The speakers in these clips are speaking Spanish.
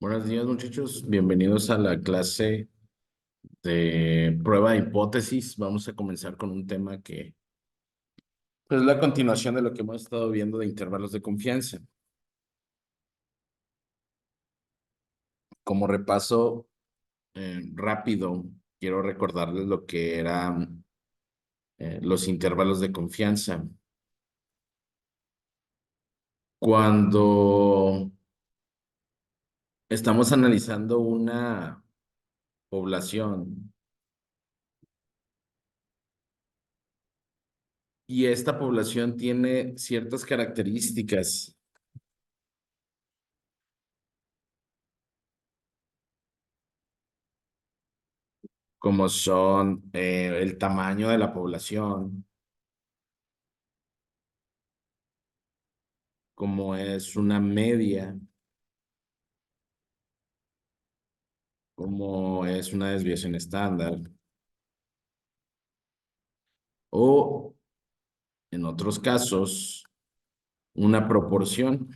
Buenos días, muchachos. Bienvenidos a la clase de prueba de hipótesis. Vamos a comenzar con un tema que pues, es la continuación de lo que hemos estado viendo de intervalos de confianza. Como repaso rápido, quiero recordarles lo que eran los intervalos de confianza. Cuando estamos analizando una población y esta población tiene ciertas características como son el tamaño de la población, como es una media, como es una desviación estándar, o en otros casos, una proporción.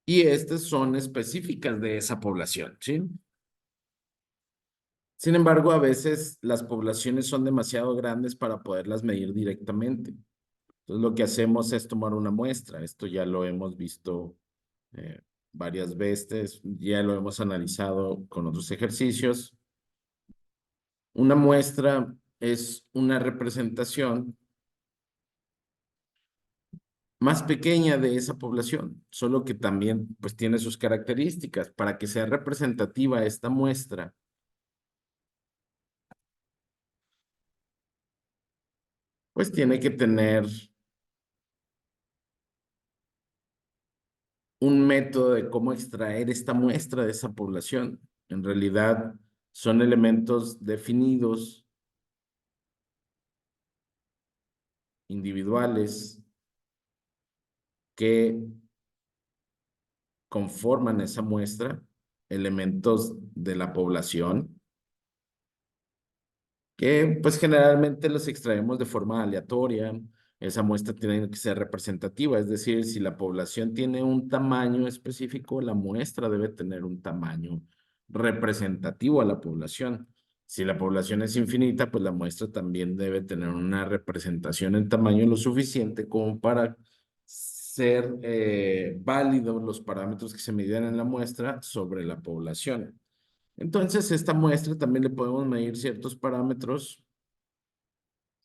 Y estas son específicas de esa población, ¿sí? Sin embargo, a veces las poblaciones son demasiado grandes para poderlas medir directamente. Entonces, lo que hacemos es tomar una muestra. Esto ya lo hemos visto eh, varias veces, ya lo hemos analizado con otros ejercicios. Una muestra es una representación más pequeña de esa población, solo que también pues tiene sus características. Para que sea representativa esta muestra, pues tiene que tener un método de cómo extraer esta muestra de esa población. En realidad son elementos definidos, individuales, que conforman esa muestra, elementos de la población que pues generalmente los extraemos de forma aleatoria. Esa muestra tiene que ser representativa, es decir, si la población tiene un tamaño específico, la muestra debe tener un tamaño representativo a la población. Si la población es infinita, pues la muestra también debe tener una representación en tamaño lo suficiente como para ser válidos los parámetros que se midieran en la muestra sobre la población. Entonces, esta muestra también le podemos medir ciertos parámetros.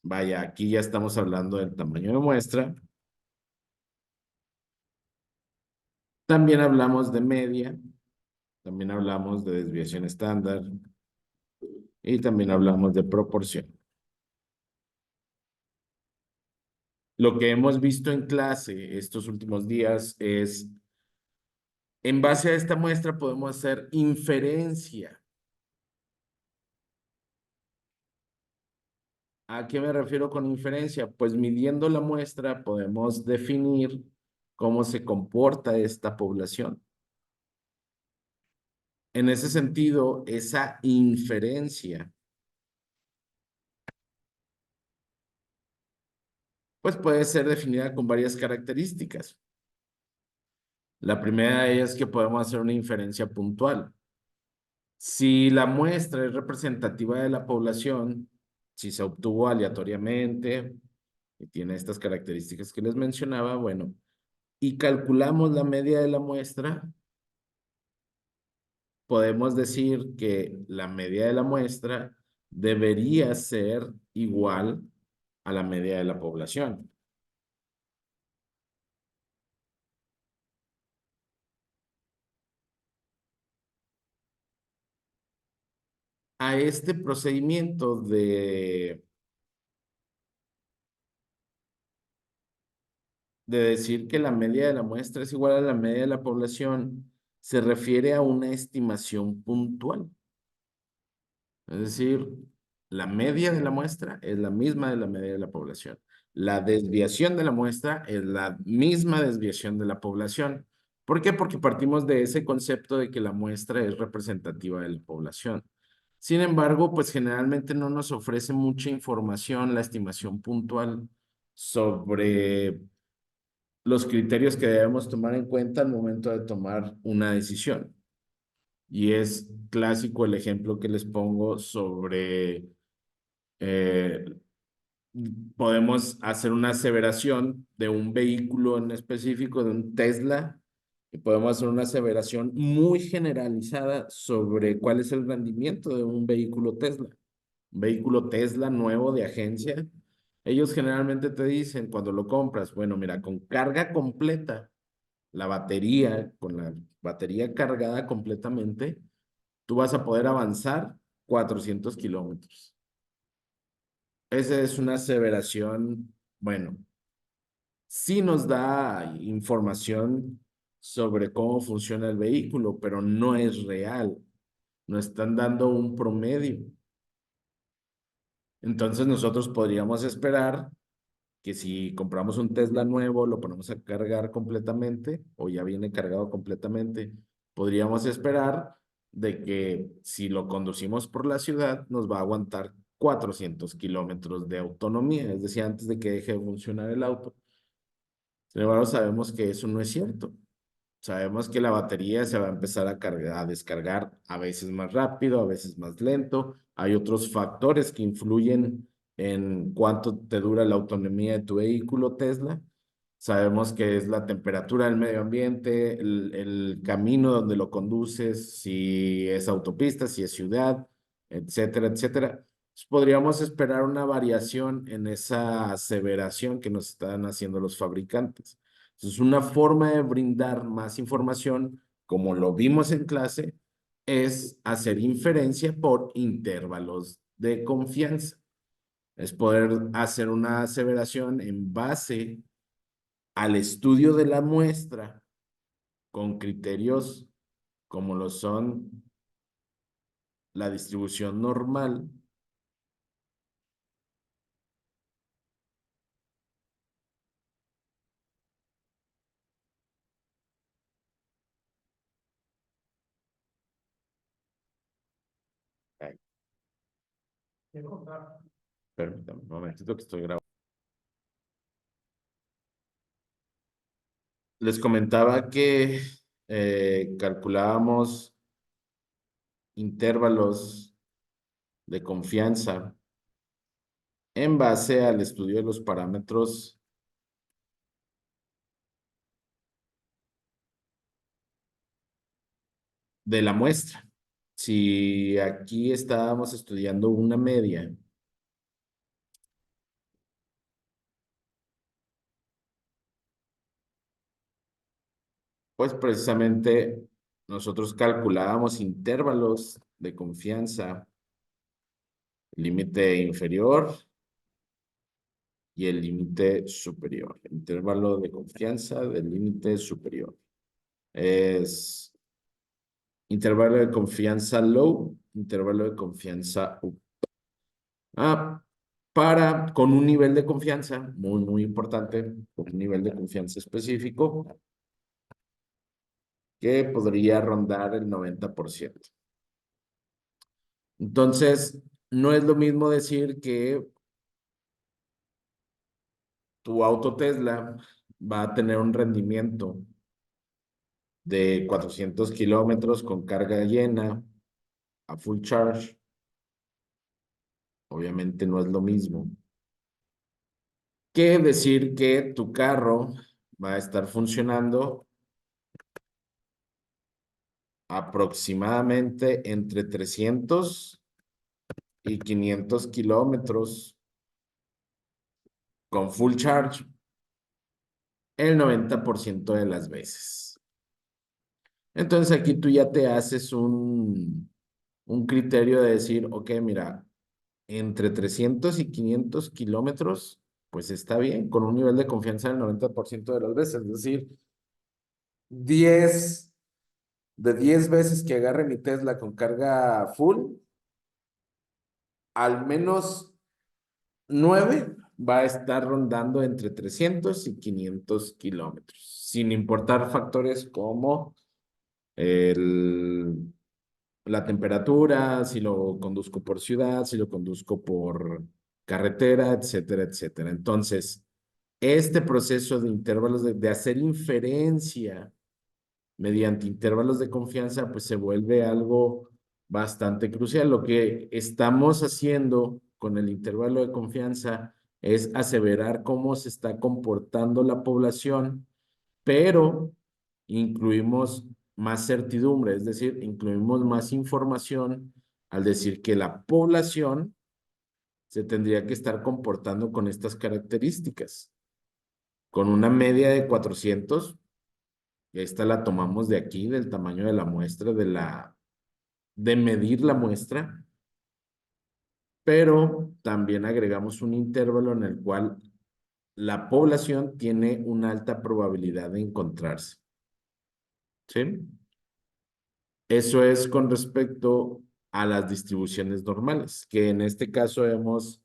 Vaya, aquí ya estamos hablando del tamaño de muestra. También hablamos de media, también hablamos de desviación estándar y también hablamos de proporción. Lo que hemos visto en clase estos últimos días es, en base a esta muestra podemos hacer inferencia. ¿A qué me refiero con inferencia? Pues midiendo la muestra podemos definir cómo se comporta esta población. En ese sentido, esa inferencia, pues puede ser definida con varias características. La primera de ellas es que podemos hacer una inferencia puntual. Si la muestra es representativa de la población, si se obtuvo aleatoriamente y tiene estas características que les mencionaba, bueno, y calculamos la media de la muestra, podemos decir que la media de la muestra debería ser igual a la media de la población. A este procedimiento de decir que la media de la muestra es igual a la media de la población, se refiere a una estimación puntual. Es decir, la media de la muestra es la misma de la media de la población. La desviación de la muestra es la misma desviación de la población. ¿Por qué? Porque partimos de ese concepto de que la muestra es representativa de la población. Sin embargo, pues generalmente no nos ofrece mucha información la estimación puntual sobre los criterios que debemos tomar en cuenta al momento de tomar una decisión. Y es clásico el ejemplo que les pongo sobre, eh, podemos hacer una aseveración de un vehículo en específico, de un Tesla, y podemos hacer una aseveración muy generalizada sobre cuál es el rendimiento de un vehículo Tesla. Un vehículo Tesla nuevo de agencia. Ellos generalmente te dicen cuando lo compras, bueno, mira, con carga completa, la batería, con la batería cargada completamente, tú vas a poder avanzar 400 kilómetros. Esa es una aseveración, bueno, sí nos da información sobre cómo funciona el vehículo, pero no es real. Nos están dando un promedio. Entonces nosotros podríamos esperar que si compramos un Tesla nuevo, lo ponemos a cargar completamente o ya viene cargado completamente, podríamos esperar de que si lo conducimos por la ciudad, nos va a aguantar 400 kilómetros de autonomía, es decir, antes de que deje de funcionar el auto. Sin embargo, sabemos que eso no es cierto. Sabemos que la batería se va a empezar a cargar, a descargar a veces más rápido, a veces más lento. Hay otros factores que influyen en cuánto te dura la autonomía de tu vehículo Tesla. Sabemos que es la temperatura del medio ambiente, el camino donde lo conduces, si es autopista, si es ciudad, etcétera, etcétera. Entonces, podríamos esperar una variación en esa aseveración que nos están haciendo los fabricantes. Entonces, una forma de brindar más información, como lo vimos en clase, es hacer inferencia por intervalos de confianza. Es poder hacer una aseveración en base al estudio de la muestra con criterios como lo son la distribución normal. Ay, permítame un momentito que estoy grabando. Les comentaba que calculábamos intervalos de confianza en base al estudio de los parámetros de la muestra. Si aquí estábamos estudiando una media, pues precisamente nosotros calculábamos intervalos de confianza, límite inferior y el límite superior. Intervalo de confianza del límite superior. Es intervalo de confianza low, intervalo de confianza up. Con un nivel de confianza muy, muy importante, con un nivel de confianza específico que podría rondar el 90%. Entonces, no es lo mismo decir que tu auto Tesla va a tener un rendimiento de 400 kilómetros con carga llena a full charge. Obviamente no es lo mismo que decir que tu carro va a estar funcionando aproximadamente entre 300 y 500 kilómetros con full charge el 90% de las veces. Entonces aquí tú ya te haces un criterio de decir, ok, mira, entre 300 y 500 kilómetros, pues está bien, con un nivel de confianza del 90% de las veces. Es decir, 10 de 10 veces que agarre mi Tesla con carga full, al menos 9 va a estar rondando entre 300 y 500 kilómetros, sin importar factores como el, la temperatura, si lo conduzco por ciudad, si lo conduzco por carretera, etcétera, etcétera. Entonces, este proceso de intervalos de hacer inferencia mediante intervalos de confianza, pues se vuelve algo bastante crucial. Lo que estamos haciendo con el intervalo de confianza es aseverar cómo se está comportando la población, pero incluimos más certidumbre, es decir, incluimos más información al decir que la población se tendría que estar comportando con estas características, con una media de 400. Esta la tomamos de aquí, del tamaño de la muestra, de medir la muestra, pero también agregamos un intervalo en el cual la población tiene una alta probabilidad de encontrarse. ¿Sí? Eso es con respecto a las distribuciones normales, que en este caso hemos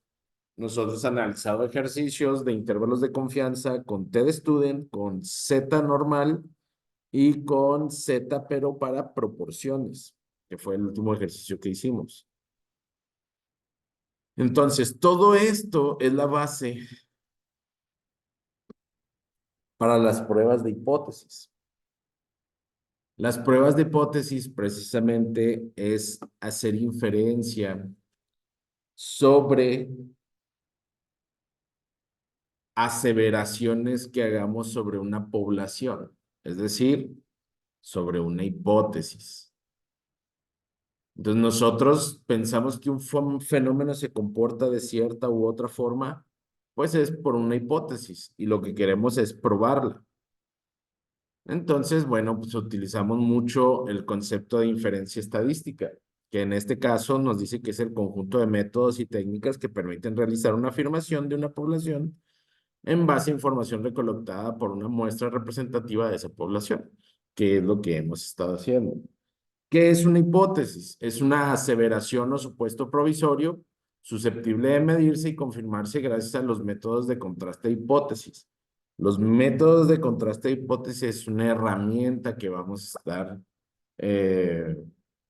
nosotros analizado ejercicios de intervalos de confianza con T-de-Student, con Z normal y con Z, pero para proporciones, que fue el último ejercicio que hicimos. Entonces, todo esto es la base para las pruebas de hipótesis. Las pruebas de hipótesis precisamente es hacer inferencia sobre aseveraciones que hagamos sobre una población, es decir, sobre una hipótesis. Entonces nosotros pensamos que un fenómeno se comporta de cierta u otra forma, pues es por una hipótesis y lo que queremos es probarla. Entonces, bueno, pues utilizamos mucho el concepto de inferencia estadística, que en este caso nos dice que es el conjunto de métodos y técnicas que permiten realizar una afirmación de una población en base a información recolectada por una muestra representativa de esa población, que es lo que hemos estado haciendo. ¿Qué es una hipótesis? Es una aseveración o supuesto provisorio susceptible de medirse y confirmarse gracias a los métodos de contraste de hipótesis. Los métodos de contraste de hipótesis es una herramienta que vamos a estar eh,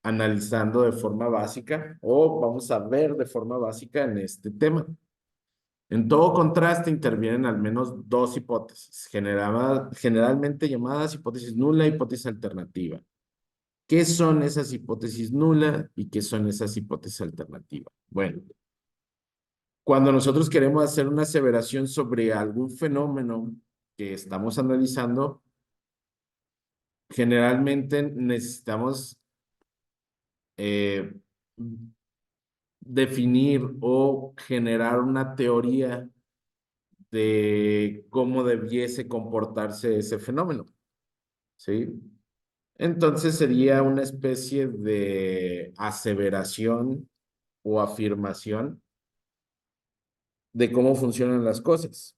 analizando de forma básica o vamos a ver de forma básica en este tema. En todo contraste intervienen al menos dos hipótesis, generalmente llamadas hipótesis nula e hipótesis alternativa. ¿Qué son esas hipótesis nulas y qué son esas hipótesis alternativas? Bueno, cuando nosotros queremos hacer una aseveración sobre algún fenómeno que estamos analizando, generalmente necesitamos eh, definir o generar una teoría de cómo debiese comportarse ese fenómeno, ¿sí? Entonces sería una especie de aseveración o afirmación de cómo funcionan las cosas.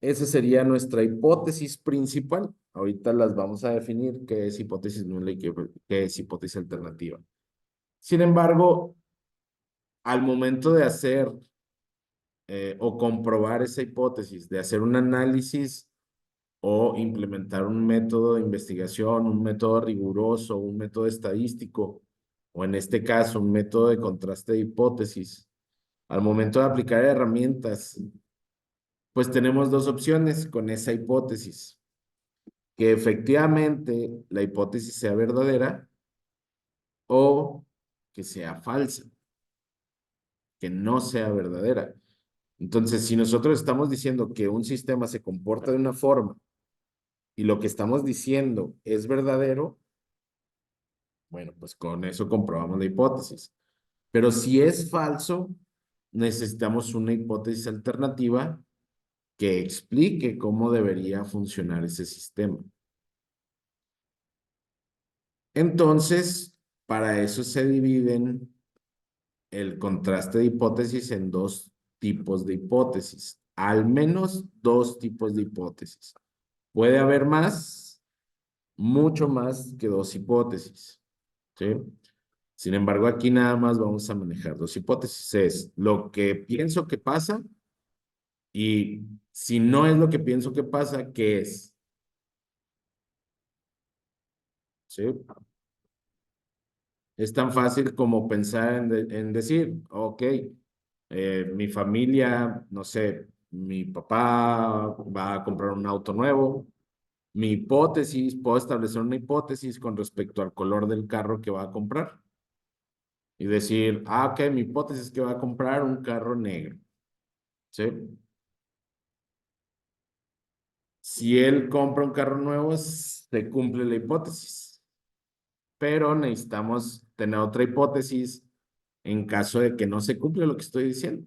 Esa sería nuestra hipótesis principal. Ahorita las vamos a definir, qué es hipótesis nula y qué es hipótesis alternativa. Sin embargo, al momento de hacer o comprobar esa hipótesis, de hacer un análisis o implementar un método de investigación, un método riguroso, un método estadístico, o en este caso, un método de contraste de hipótesis, al momento de aplicar herramientas, pues tenemos dos opciones con esa hipótesis: que efectivamente la hipótesis sea verdadera o que sea falsa, que no sea verdadera. Entonces, si nosotros estamos diciendo que un sistema se comporta de una forma y lo que estamos diciendo es verdadero, bueno, pues con eso comprobamos la hipótesis. Pero si es falso, necesitamos una hipótesis alternativa que explique cómo debería funcionar ese sistema. Entonces, para eso se dividen el contraste de hipótesis en dos tipos de hipótesis, al menos dos tipos de hipótesis. Puede haber más, mucho más que dos hipótesis, ¿sí? Sin embargo, aquí nada más vamos a manejar dos hipótesis. Es lo que pienso que pasa y si no es lo que pienso que pasa, ¿qué es? ¿Sí? Es tan fácil como pensar en decir, ok, mi familia, no sé, mi papá va a comprar un auto nuevo. Mi hipótesis, puedo establecer una hipótesis con respecto al color del carro que va a comprar y decir, ok, mi hipótesis es que va a comprar un carro negro, ¿sí? Si él compra un carro nuevo, se cumple la hipótesis, pero necesitamos tener otra hipótesis en caso de que no se cumple lo que estoy diciendo.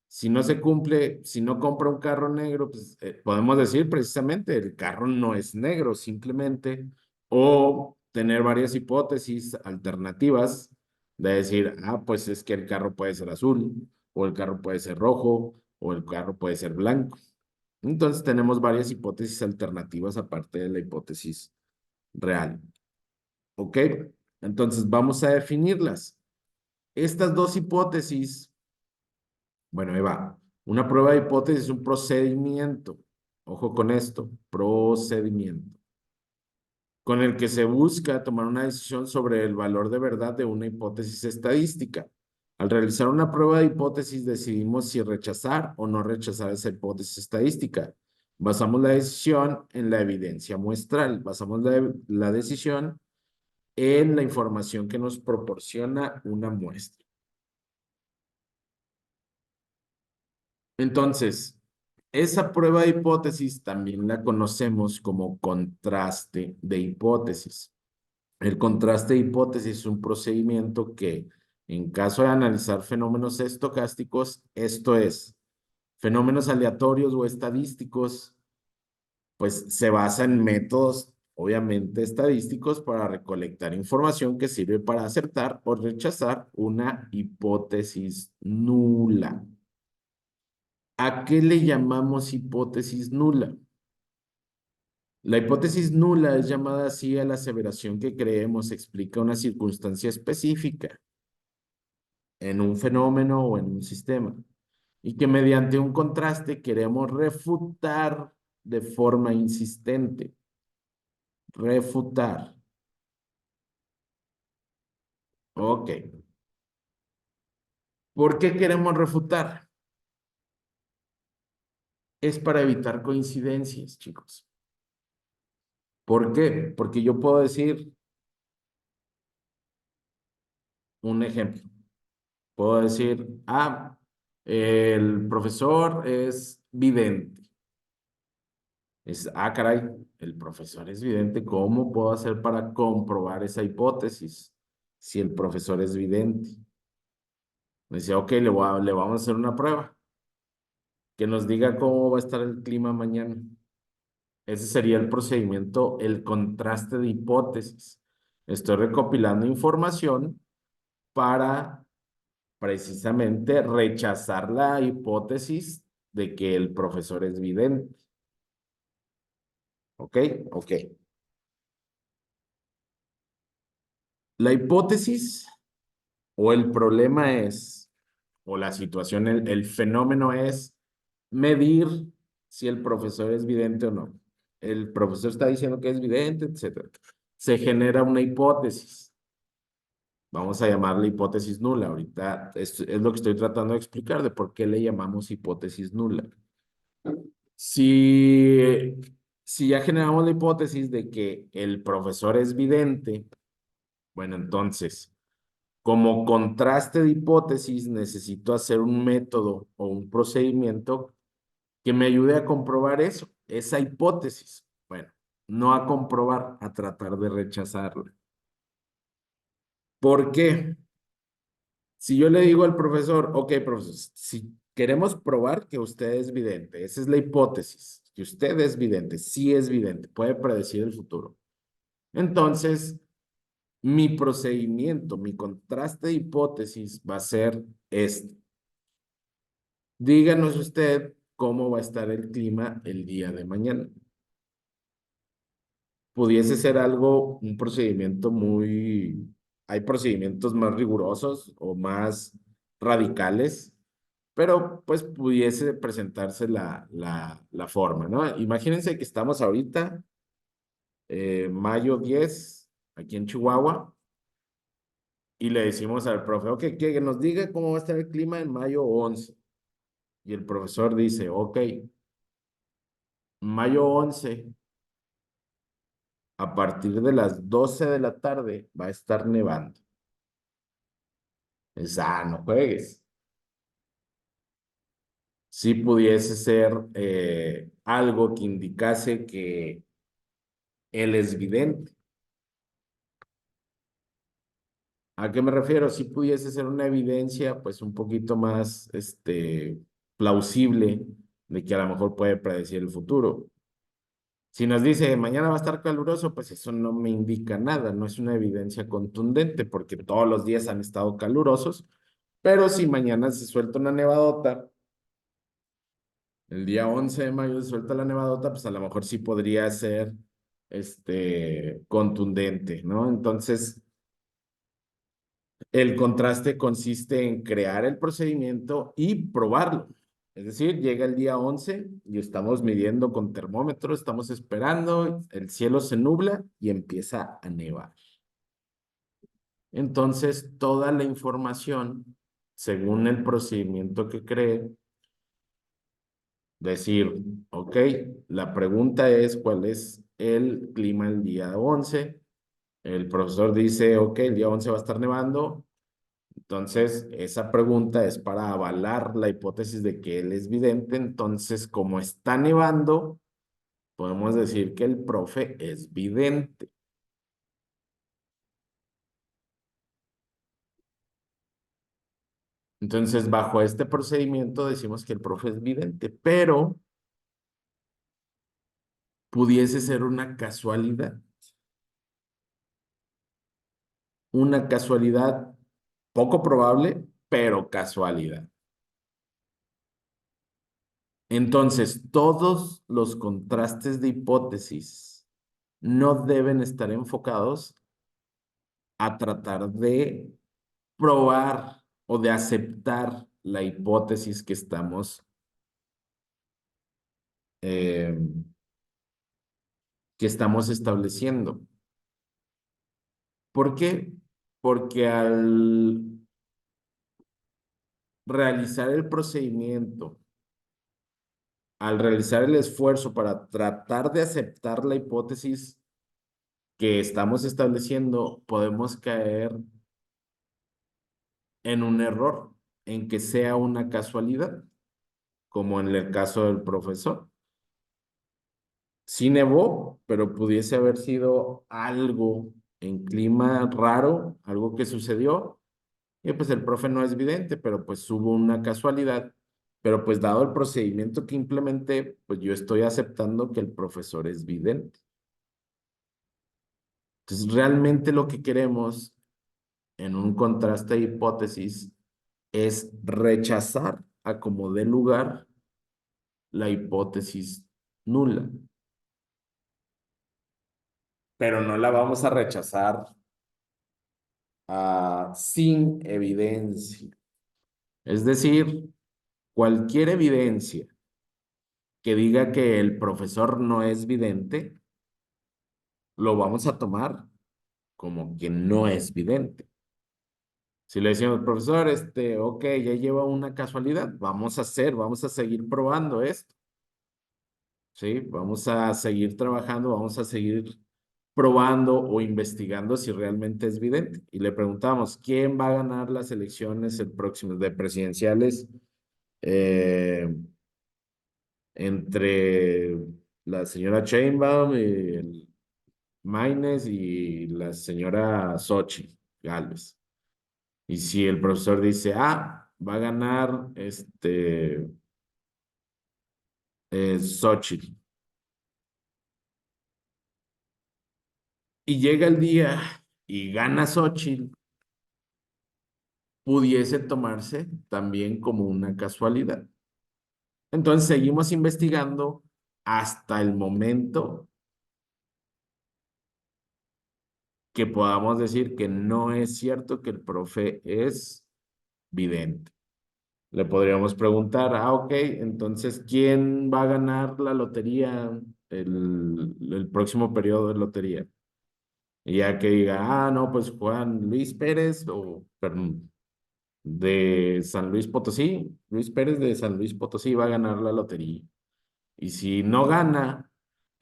Si no se cumple, si no compra un carro negro, pues podemos decir precisamente el carro no es negro, simplemente, o tener varias hipótesis alternativas de decir, pues es que el carro puede ser azul, o el carro puede ser rojo, o el carro puede ser blanco. Entonces tenemos varias hipótesis alternativas aparte de la hipótesis real. ¿Ok? Entonces vamos a definirlas. Estas dos hipótesis. Bueno, ahí va. Una prueba de hipótesis es un procedimiento. Ojo con esto, procedimiento, con el que se busca tomar una decisión sobre el valor de verdad de una hipótesis estadística. Al realizar una prueba de hipótesis decidimos si rechazar o no rechazar esa hipótesis estadística. Basamos la decisión en la evidencia muestral, basamos la decisión en la información que nos proporciona una muestra. Entonces, esa prueba de hipótesis también la conocemos como contraste de hipótesis. El contraste de hipótesis es un procedimiento que, en caso de analizar fenómenos estocásticos, esto es, fenómenos aleatorios o estadísticos, pues se basa en métodos, obviamente, estadísticos para recolectar información que sirve para acertar o rechazar una hipótesis nula. ¿A qué le llamamos hipótesis nula? La hipótesis nula es llamada así a la aseveración que creemos explica una circunstancia específica en un fenómeno o en un sistema y que mediante un contraste queremos refutar de forma insistente. Refutar. Ok. ¿Por qué queremos refutar? Es para evitar coincidencias, chicos. ¿Por qué? Porque yo puedo decir un ejemplo. Puedo decir, el profesor es vidente. Caray, el profesor es vidente. ¿Cómo puedo hacer para comprobar esa hipótesis si el profesor es vidente? Me dice, ok, le vamos a hacer una prueba que nos diga cómo va a estar el clima mañana. Ese sería el procedimiento, el contraste de hipótesis. Estoy recopilando información para precisamente rechazar la hipótesis de que el profesor es vidente. ¿Ok? Ok. La hipótesis o el problema es, o la situación, el fenómeno es medir si el profesor es vidente o no. El profesor está diciendo que es vidente, etcétera. Se genera una hipótesis. Vamos a llamarla hipótesis nula. Ahorita es lo que estoy tratando de explicar de por qué le llamamos hipótesis nula. Si, si ya generamos la hipótesis de que el profesor es vidente, bueno, entonces, como contraste de hipótesis, necesito hacer un método o un procedimiento que me ayude a comprobar eso, esa hipótesis. Bueno, no a comprobar, a tratar de rechazarla. ¿Por qué? Si yo le digo al profesor, ok, profesor, si queremos probar que usted es vidente, esa es la hipótesis, que usted es vidente, sí es vidente, puede predecir el futuro. Entonces, mi procedimiento, mi contraste de hipótesis va a ser este. Díganos usted cómo va a estar el clima el día de mañana. Pudiese ser algo, un procedimiento muy, hay procedimientos más rigurosos o más radicales, pero pues pudiese presentarse la forma, ¿no? Imagínense que estamos ahorita, mayo 10 aquí en Chihuahua, y le decimos al profe, ok, que nos diga cómo va a estar el clima en mayo 11. y el profesor dice, ok, mayo 11 a partir de las 12 de la tarde va a estar nevando. No juegues. Si pudiese ser algo que indicase que él es vidente. ¿A qué me refiero? Si pudiese ser una evidencia, pues un poquito más, plausible de que a lo mejor puede predecir el futuro. Si nos dice mañana va a estar caluroso, pues eso no me indica nada, no es una evidencia contundente porque todos los días han estado calurosos, pero si mañana se suelta una nevadota, el día 11 de mayo se suelta la nevadota, pues a lo mejor sí podría ser, contundente, ¿no? Entonces, el contraste consiste en crear el procedimiento y probarlo. Es decir, llega el día 11 y estamos midiendo con termómetro, estamos esperando, el cielo se nubla y empieza a nevar. Entonces, toda la información, según el procedimiento que cree, decir, ok, la pregunta es cuál es el clima el día 11. El profesor dice, ok, el día 11 va a estar nevando. Entonces, esa pregunta es para avalar la hipótesis de que él es vidente. Entonces, como está nevando, podemos decir que el profe es vidente. Entonces, bajo este procedimiento decimos que el profe es vidente, pero pudiese ser una casualidad poco probable, pero casualidad. Entonces, todos los contrastes de hipótesis no deben estar enfocados a tratar de probar o de aceptar la hipótesis eh, que estamos estableciendo. ¿Por qué? Porque al realizar el procedimiento, al realizar el esfuerzo para tratar de aceptar la hipótesis que estamos estableciendo, podemos caer en un error, en que sea una casualidad, como en el caso del profesor. Sí nevó, pero pudiese haber sido algo en clima raro, algo que sucedió, y pues el profe no es vidente, pero pues hubo una casualidad, pero pues dado el procedimiento que implementé, pues yo estoy aceptando que el profesor es vidente. Entonces, realmente lo que queremos en un contraste de hipótesis es rechazar a como dé lugar la hipótesis nula, pero no la vamos a rechazar sin evidencia. Es decir, cualquier evidencia que diga que el profesor no es vidente, lo vamos a tomar como que no es vidente. Si le decimos, profesor, ok, ya lleva una casualidad, vamos a seguir probando esto, ¿sí? Vamos a seguir trabajando, vamos a seguir probando o investigando si realmente es vidente. Y le preguntamos, ¿quién va a ganar las elecciones el próximo de presidenciales eh, entre la señora Sheinbaum y el Maines y la señora Xochitl Gálvez? Y si el profesor dice, va a ganar Xochitl, y llega el día y gana Xochitl, pudiese tomarse también como una casualidad. Entonces seguimos investigando hasta el momento que podamos decir que no es cierto que el profe es vidente. Le podríamos preguntar, ok, entonces, ¿quién va a ganar la lotería el próximo periodo de lotería? Y ya que diga, no, pues Juan Luis Pérez o perdón, de San Luis Potosí, Luis Pérez de San Luis Potosí va a ganar la lotería. Y si no gana,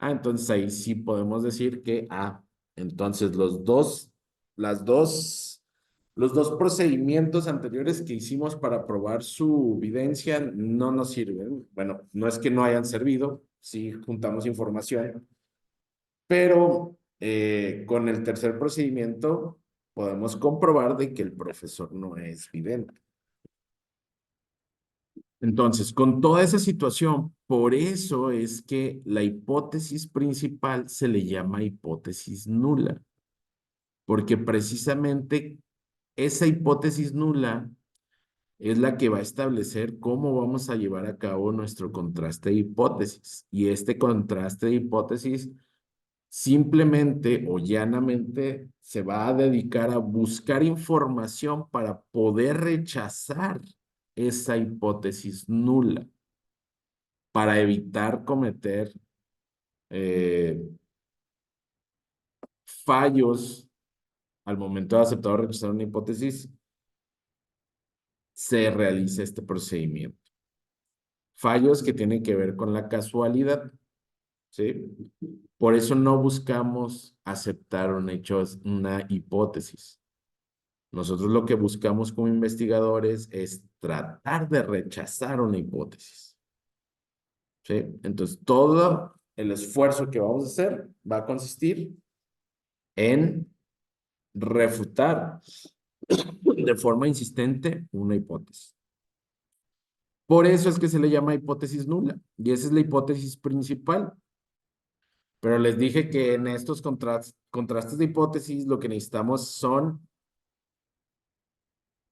entonces ahí sí podemos decir que, entonces los dos procedimientos anteriores que hicimos para probar su videncia no nos sirven. Bueno, no es que no hayan servido, sí juntamos información, pero con el tercer procedimiento podemos comprobar de que el profesor no es vidente. Entonces, con toda esa situación, por eso es que la hipótesis principal se le llama hipótesis nula, porque precisamente esa hipótesis nula es la que va a establecer cómo vamos a llevar a cabo nuestro contraste de hipótesis. Y este contraste de hipótesis simplemente o llanamente se va a dedicar a buscar información para poder rechazar esa hipótesis nula, para evitar cometer eh, fallos al momento de aceptar o rechazar una hipótesis, se realiza este procedimiento. Fallos que tienen que ver con la casualidad, ¿sí? Por eso no buscamos aceptar un hecho, una hipótesis. Nosotros lo que buscamos como investigadores es tratar de rechazar una hipótesis, ¿sí? Entonces, todo el esfuerzo que vamos a hacer va a consistir en refutar de forma insistente una hipótesis. Por eso es que se le llama hipótesis nula, y esa es la hipótesis principal. Pero les dije que en estos contrastes de hipótesis lo que necesitamos son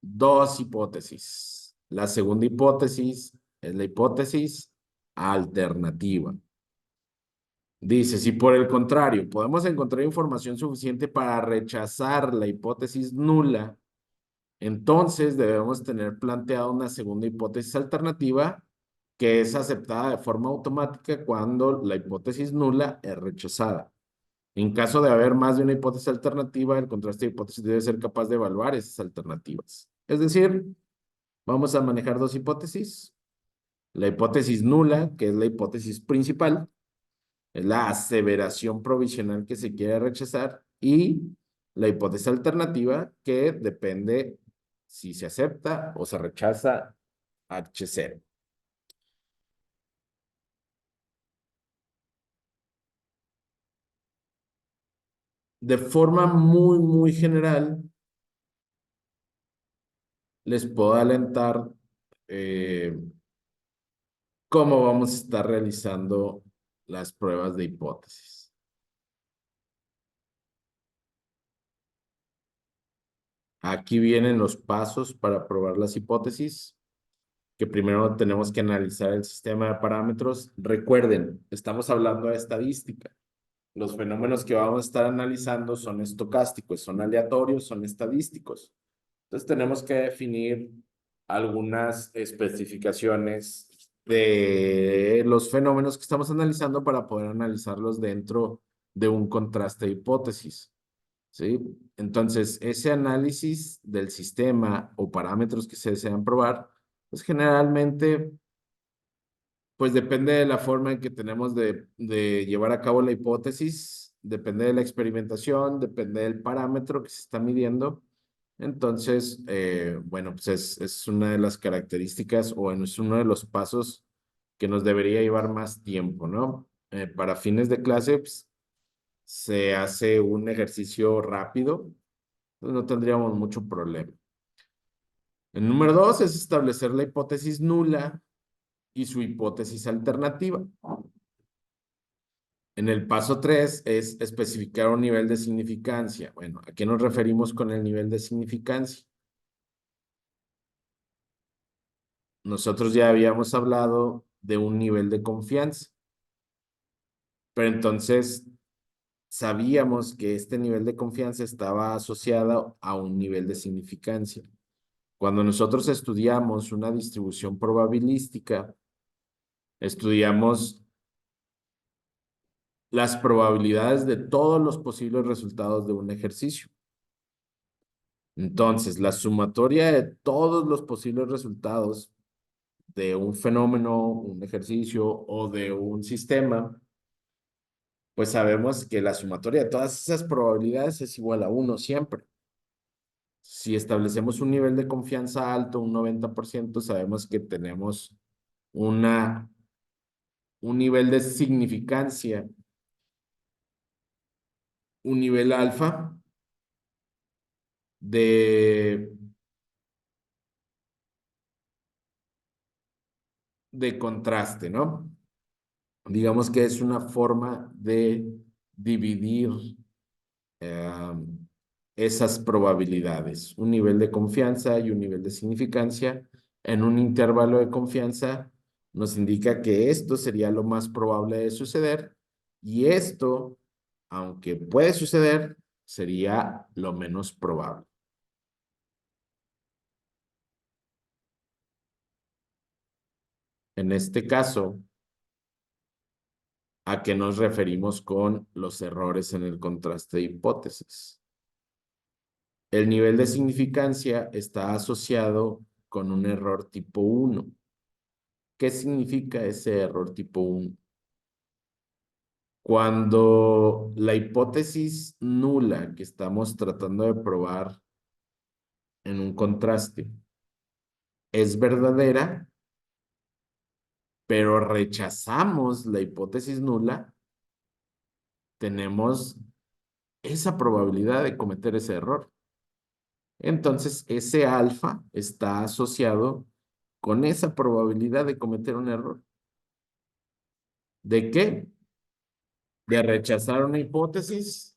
dos hipótesis. La segunda hipótesis es la hipótesis alternativa. Dice, si por el contrario podemos encontrar información suficiente para rechazar la hipótesis nula, entonces debemos tener planteada una segunda hipótesis alternativa que es aceptada de forma automática cuando la hipótesis nula es rechazada. En caso de haber más de una hipótesis alternativa, el contraste de hipótesis debe ser capaz de evaluar esas alternativas. Es decir, vamos a manejar dos hipótesis. La hipótesis nula, que es la hipótesis principal, es la aseveración provisional que se quiere rechazar, y la hipótesis alternativa, que depende si se acepta o se rechaza H0. De forma muy general, les puedo alentar eh, cómo vamos a estar realizando las pruebas de hipótesis. Aquí vienen los pasos para probar las hipótesis, que primero tenemos que analizar el sistema de parámetros. Recuerden, estamos hablando de estadística. Los fenómenos que vamos a estar analizando son estocásticos, son aleatorios, son estadísticos. Entonces tenemos que definir algunas especificaciones de los fenómenos que estamos analizando para poder analizarlos dentro de un contraste de hipótesis, ¿sí? Entonces, ese análisis del sistema o parámetros que se desean probar, pues generalmente, pues depende de la forma en que tenemos de llevar a cabo la hipótesis, depende de la experimentación, depende del parámetro que se está midiendo. Entonces, bueno, pues es una de las características o es uno de los pasos que nos debería llevar más tiempo, ¿no? Para fines de clase, pues, se hace un ejercicio rápido, pues no tendríamos mucho problema. El número dos es establecer la hipótesis nula y su hipótesis alternativa. En el paso 3 es especificar un nivel de significancia. Bueno, ¿a qué nos referimos con el nivel de significancia? Nosotros ya habíamos hablado de un nivel de confianza, pero entonces sabíamos que este nivel de confianza estaba asociado a un nivel de significancia. Cuando nosotros estudiamos una distribución probabilística, estudiamos las probabilidades de todos los posibles resultados de un ejercicio. Entonces, la sumatoria de todos los posibles resultados de un fenómeno, un ejercicio o de un sistema, pues sabemos que la sumatoria de todas esas probabilidades es igual a uno siempre. Si establecemos un nivel de confianza alto, un 90%, sabemos que tenemos una, un nivel de significancia, un nivel alfa de, de contraste, ¿no? Digamos que es una forma de dividir eh, esas probabilidades, un nivel de confianza y un nivel de significancia. En un intervalo de confianza nos indica que esto sería lo más probable de suceder y esto, aunque puede suceder, sería lo menos probable. En este caso, ¿a qué nos referimos con los errores en el contraste de hipótesis? El nivel de significancia está asociado con un error tipo 1. ¿Qué significa ese error tipo 1? Cuando la hipótesis nula que estamos tratando de probar en un contraste es verdadera, pero rechazamos la hipótesis nula, tenemos esa probabilidad de cometer ese error. Entonces, ese alfa está asociado con esa probabilidad de cometer un error. ¿De qué? De rechazar una hipótesis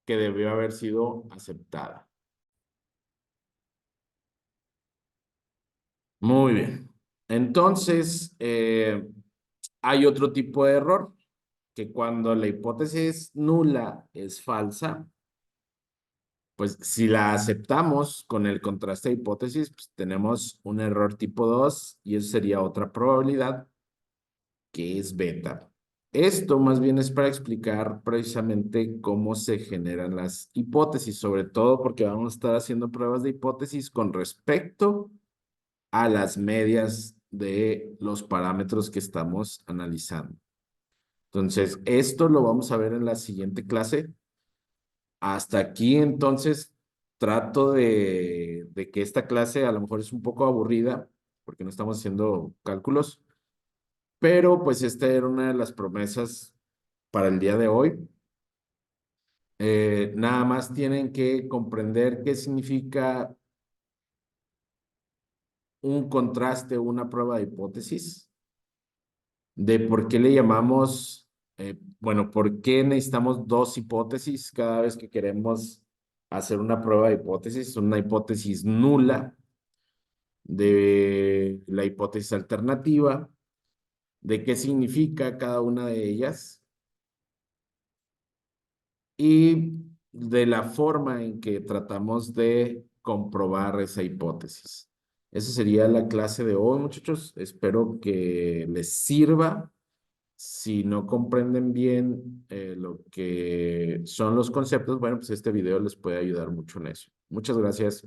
que debió haber sido aceptada. Muy bien. Entonces, hay otro tipo de error, que cuando la hipótesis nula es falsa, pues si la aceptamos con el contraste de hipótesis, pues tenemos un error tipo 2 y eso sería otra probabilidad que es beta. Esto más bien es para explicar precisamente cómo se generan las hipótesis, sobre todo porque vamos a estar haciendo pruebas de hipótesis con respecto a las medias de los parámetros que estamos analizando. Entonces, esto lo vamos a ver en la siguiente clase. Hasta aquí, entonces, trato de que esta clase a lo mejor es un poco aburrida porque no estamos haciendo cálculos, pero pues esta era una de las promesas para el día de hoy. Nada más tienen que comprender qué significa un contraste o una prueba de hipótesis, de por qué le llamamos, bueno, por qué necesitamos dos hipótesis cada vez que queremos hacer una prueba de hipótesis, una hipótesis nula de la hipótesis alternativa, de qué significa cada una de ellas y de la forma en que tratamos de comprobar esa hipótesis. Esa sería la clase de hoy, muchachos. Espero que les sirva. Si no comprenden bien lo que son los conceptos, bueno, pues este video les puede ayudar mucho en eso. Muchas gracias.